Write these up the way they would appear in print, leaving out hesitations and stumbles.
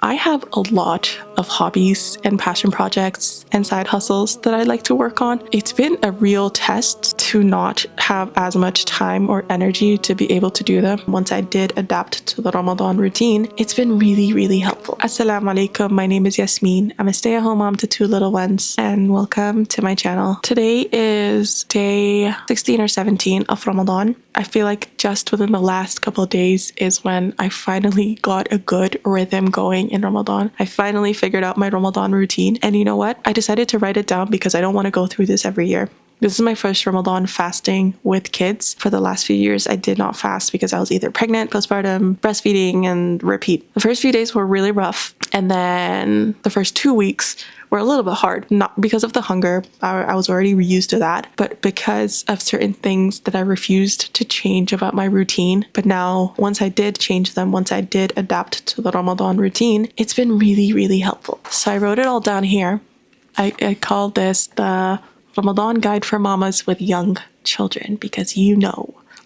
I have a lot of hobbies and passion projects and side hustles that I like to work on. It's been a real test to not have as much time or energy to be able to do them. Once I did adapt to the Ramadan routine, it's been really, really helpful. Assalamu alaikum. My name is Yasmin. I'm a stay-at-home mom to 2 little ones, and welcome to my channel. Today is day 16 or 17 of Ramadan. I feel like just within the last couple of days is when I finally got a good rhythm going in Ramadan. I finally figured out my Ramadan routine. And you know what? I decided to write it down because I don't want to go through this every year. This is my first Ramadan fasting with kids. For the last few years, I did not fast because I was either pregnant, postpartum, breastfeeding, and repeat. The first few days were really rough. And then the first 2 weeks were a little bit hard, not because of the hunger. I was already used to that, but because of certain things that I refused to change about my routine. But now, once I did change them, once I did adapt to the Ramadan routine, it's been really, really helpful. So I wrote it all down here. I called this the Ramadan Guide for Mamas with Young Children because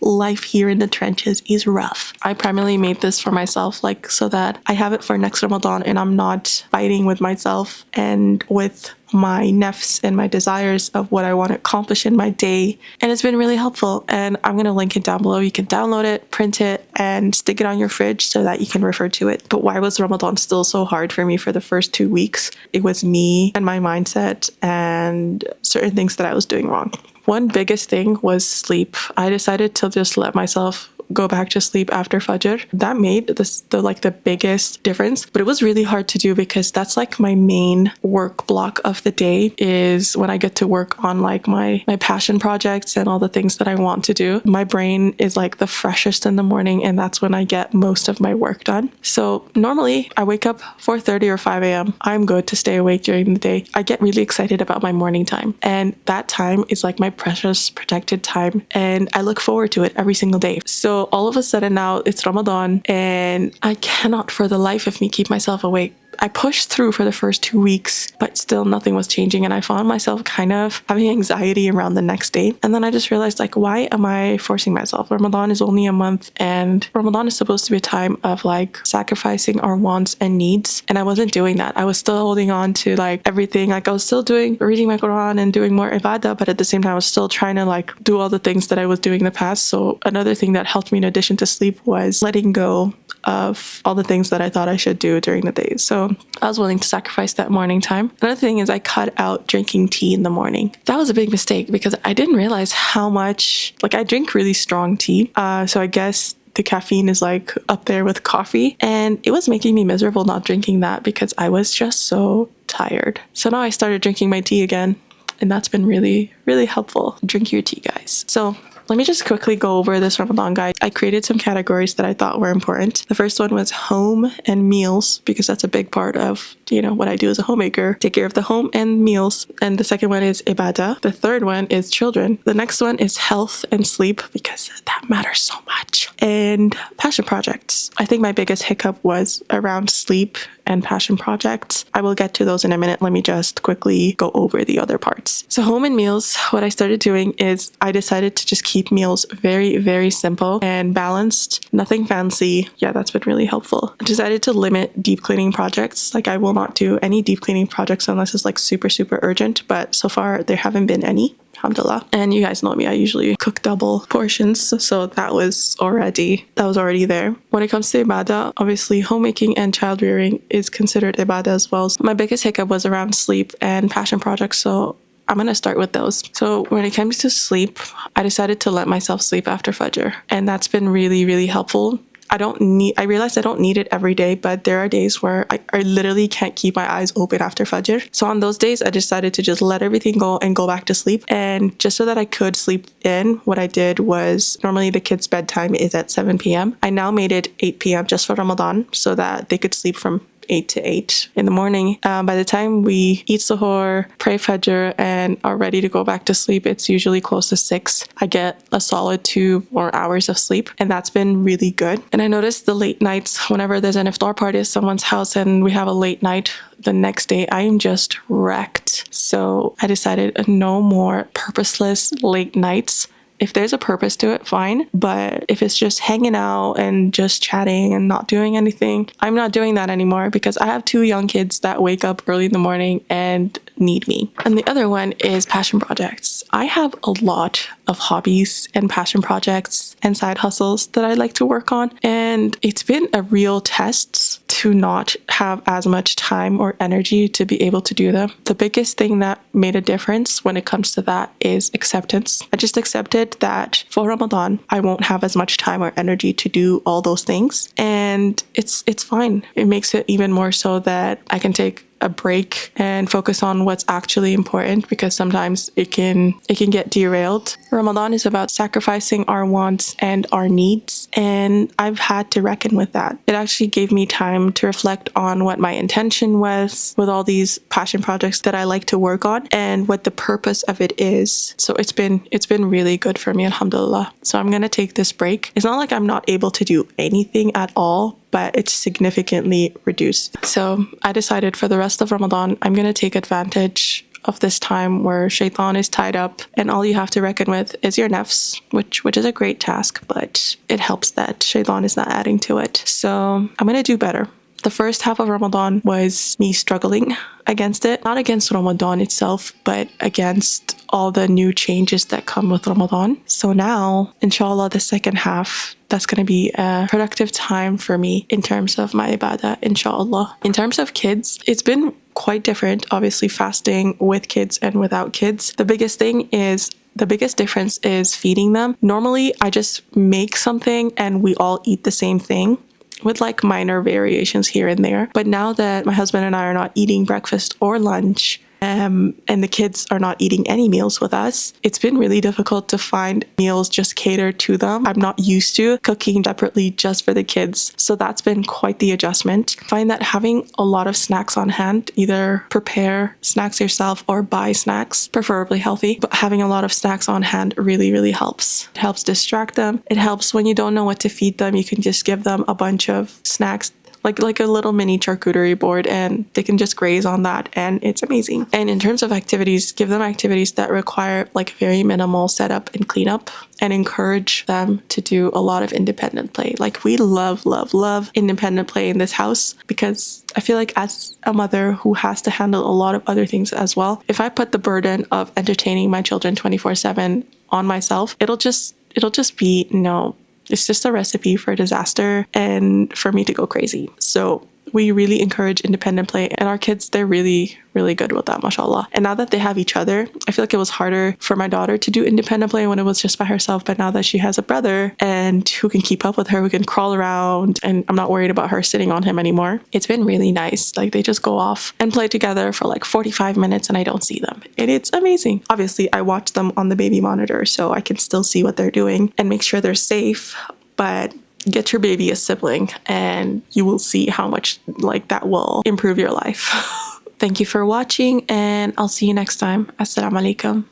life here in the trenches is rough. I primarily made this for myself, so that I have it for next Ramadan and I'm not fighting with myself and with my nafs and my desires of what I want to accomplish in my day. And it's been really helpful. And I'm going to link it down below. You can download it, print it, and stick it on your fridge so that you can refer to it. But why was Ramadan still so hard for me for the first 2 weeks? It was me and my mindset and certain things that I was doing wrong. One biggest thing was sleep. I decided to just let myself go back to sleep after Fajr. That made the biggest difference, but it was really hard to do because that's my main work block of the day is when I get to work on my passion projects and all the things that I want to do. My brain is the freshest in the morning and that's when I get most of my work done. So normally I wake up 4:30 or 5 a.m. I'm good to stay awake during the day. I get really excited about my morning time and that time is my precious protected time and I look forward to it every single day. So all of a sudden now it's Ramadan and I cannot for the life of me keep myself awake. I pushed through for the first 2 weeks, but still nothing was changing. And I found myself kind of having anxiety around the next day. And then I just realized, why am I forcing myself? Ramadan is only a month and Ramadan is supposed to be a time of sacrificing our wants and needs. And I wasn't doing that. I was still holding on to everything. I was still reading my Quran and doing more ibadah, but at the same time, I was still trying to do all the things that I was doing in the past. So another thing that helped me in addition to sleep was letting go of all the things that I thought I should do during the day. So I was willing to sacrifice that morning time. Another thing is I cut out drinking tea in the morning. That was a big mistake because I didn't realize how much, I drink really strong tea. So I guess the caffeine is up there with coffee and it was making me miserable not drinking that because I was just so tired. So now I started drinking my tea again and that's been really, really helpful. Drink your tea, guys. So let me just quickly go over this Ramadan guide. I created some categories that I thought were important. The first one was home and meals, because that's a big part of, what I do as a homemaker. Take care of the home and meals. And the second one is ibadah. The third one is children. The next one is health and sleep, because that matters so much. And passion projects. I think my biggest hiccup was around sleep and passion projects. I will get to those in a minute. Let me just quickly go over the other parts. So home and meals, what I started doing is I decided to just keep meals very, very simple and balanced. Nothing fancy. Yeah, that's been really helpful. I decided to limit deep cleaning projects. I will not do any deep cleaning projects unless it's super, super urgent. But so far there haven't been any. Alhamdulillah. And you guys know me, I usually cook double portions, so that was already there. When it comes to ibadah, obviously homemaking and child rearing is considered ibadah as well. So my biggest hiccup was around sleep and passion projects, so I'm going to start with those. So when it comes to sleep, I decided to let myself sleep after Fajr, and that's been really, really helpful. I realized I don't need it every day, but there are days where I literally can't keep my eyes open after Fajr. So on those days, I decided to just let everything go and go back to sleep. And just so that I could sleep in, what I did was normally the kids' bedtime is at 7 p.m. I now made it 8 p.m. just for Ramadan so that they could sleep from 8 to 8 in the morning. By the time we eat suhoor, pray Fajr, and are ready to go back to sleep, it's usually close to 6. I get a solid 2 more hours of sleep, and that's been really good. And I noticed the late nights, whenever there's an iftar party at someone's house and we have a late night, the next day I am just wrecked. So I decided no more purposeless late nights. If there's a purpose to it, fine. But if it's just hanging out and just chatting and not doing anything, I'm not doing that anymore because I have 2 young kids that wake up early in the morning and need me. And the other one is passion projects. I have a lot of hobbies and passion projects and side hustles that I like to work on. And it's been a real test to not have as much time or energy to be able to do them. The biggest thing that made a difference when it comes to that is acceptance. I just accepted that for Ramadan, I won't have as much time or energy to do all those things. And it's fine. It makes it even more so that I can take a break and focus on what's actually important, because sometimes it can get derailed. Ramadan is about sacrificing our wants and our needs, and I've had to reckon with that. It actually gave me time to reflect on what my intention was with all these passion projects that I like to work on and what the purpose of it is. So it's been really good for me, alhamdulillah. So I'm gonna take this break. It's not like I'm not able to do anything at all, but it's significantly reduced. So I decided for the rest of Ramadan, I'm going to take advantage of this time where shaitan is tied up and all you have to reckon with is your nafs, which is a great task, but it helps that shaitan is not adding to it. So I'm going to do better. The first half of Ramadan was me struggling against it. Not against Ramadan itself, but against all the new changes that come with Ramadan. So now, inshallah, the second half, that's going to be a productive time for me in terms of my ibadah, inshallah. In terms of kids, it's been quite different, obviously fasting with kids and without kids. The biggest difference is feeding them. Normally, I just make something and we all eat the same thing, with like minor variations here and there. But now that my husband and I are not eating breakfast or lunch, and the kids are not eating any meals with us, it's been really difficult to find meals just catered to them. I'm not used to cooking separately just for the kids. So that's been quite the adjustment. I find that having a lot of snacks on hand, either prepare snacks yourself or buy snacks, preferably healthy, but having a lot of snacks on hand really, really helps. It helps distract them. It helps when you don't know what to feed them. You can just give them a bunch of snacks, like a little mini charcuterie board, and they can just graze on that, and it's amazing. And in terms of activities, give them activities that require like very minimal setup and cleanup, and encourage them to do a lot of independent play. Like we love independent play in this house, because I feel like as a mother who has to handle a lot of other things as well, if I put the burden of entertaining my children 24/7 on myself, it'll just be it's just a recipe for disaster and for me to go crazy. So we really encourage independent play, and our kids, they're really, really good with that, mashallah. And now that they have each other, I feel like it was harder for my daughter to do independent play when it was just by herself. But now that she has a brother and who can keep up with her, who can crawl around, and I'm not worried about her sitting on him anymore, it's been really nice. Like they just go off and play together for like 45 minutes and I don't see them. And it's amazing. Obviously, I watch them on the baby monitor so I can still see what they're doing and make sure they're safe. But get your baby a sibling and you will see how much like that will improve your life. Thank you for watching, and I'll see you next time. Assalamu alaikum.